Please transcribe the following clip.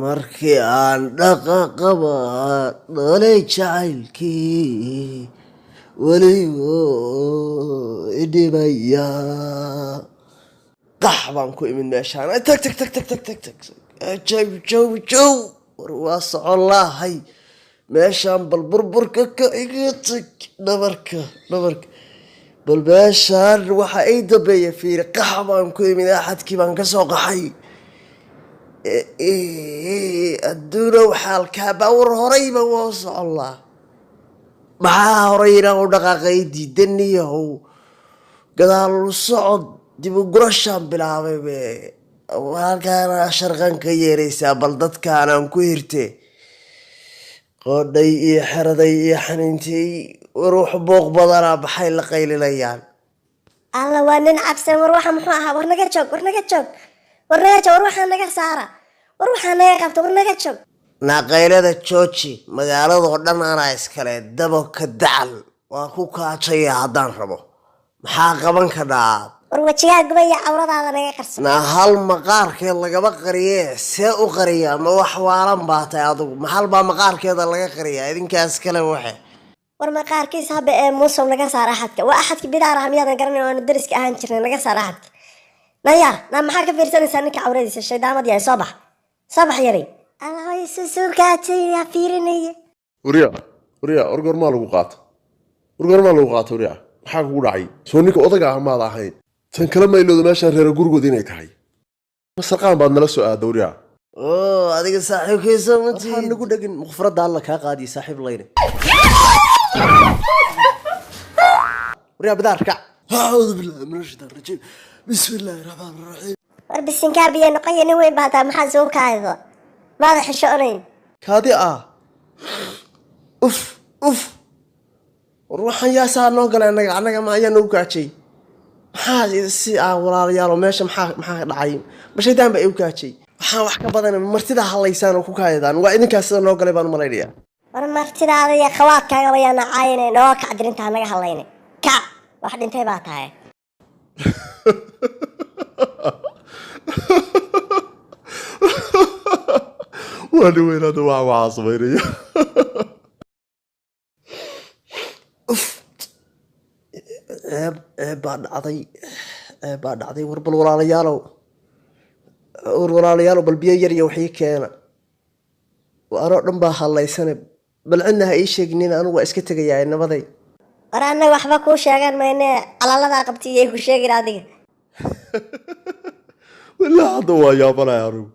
markii aan dhaqaqaba dhalay jacaylkii weligo idhibaya qax baan ku imid meeshaan tag tag tag tag tag tag tag jow war waa socon lahay meeshaan bal burburka ka iga tag dhabarka bal meeshaan waxa ay dambeeya fiiri qax baan ku imid axadkii baan ka soo qaxay adduunow xaalkaa baawar horeyba waa socon laha maxaa horeyna u dhaqaaqay diidaniyahow gadaalu socod dibu gurashaan bilaabay be halkaana sharqan ka yeeraysaa bal dadkaanaan ku hirte qoodhay iyo xeraday iyo xaniintay ruux booq badanaa maxay la qaylinayaan alla waa nin cabsan war waxa muxuu ahaa war naga joog war waxaa naga saara war waxaa naga qabta war naga joog naqaylada jooji magaaladoo dhan anaa iskale dabo ka dacal waa ku kaajaya haddaan rabo maxaa qaban ka dhaad war wajigaa gubaya cawradaada naga qarsan na hal maqaarkeed lagaba qariye see u qariyaa ma wax waalan baa tahay adugu mahal baa maqaarkeeda laga qariyaa idinkaas kale waxe war maqaarkiis haba ee muusow naga saar axadka waa axadki bidaar ah miyaadan garanay oonu dariska ahaan jirnay naga saar axadka nayaar naa maxaa ka fiirsanaysaa ninka cawradiisa shaydaamad yahay soo bax yaray allahoy susuukaataya fiirinaya waryaa orgormaa lagu qaato waryaa maxaa kugu dhacay soo ninka odaga ah maad ahayn tan kale ma ilowda meeshaan reera gurigood inay tahay masarqaan baad nala soo aada waryaa adiga saaxiibkiisa waxaa nagu dhegin muqfaradda alla kaa qaadiya saaxiib layne waryaa bidaar kac acuudu billahi min ashaytaan rajiim bismi illaahi raxmaan raxiim war bisinkaa biyo noqoya nin weyn baa taa maxaa soo kaaydo maada xishoonayn kaadi ah uf war waxaan yaasaa noo galay annaga ma ayaa nagu kaajay maxaa si walaalayaalo meesha maxaa dhacay bashaydaan baa igu kaajay waxaan wax ka badan martida halaysaan oo ku kaayadaan waa idinkaas sida noo galay baan u malaynayaa war martidaada iyo khawaadkaaga bayaana caayine noo kac dirintaa naga hadlayne kac wax dhintay baa tahay waa nin weynaada waxaa samaynaya ceeb baa dhacday war bal walaalayaalow bal biyo yar iyo waxii keena anoo dhan baa hadlaysane bal cidna ha ii sheegnin anigu waa iska tegayaa nabaday war annaga waxba kuu sheegan mayne calaladaa qabti iyay ku sheegin adiga walaa hadda waa yaabanaya anigu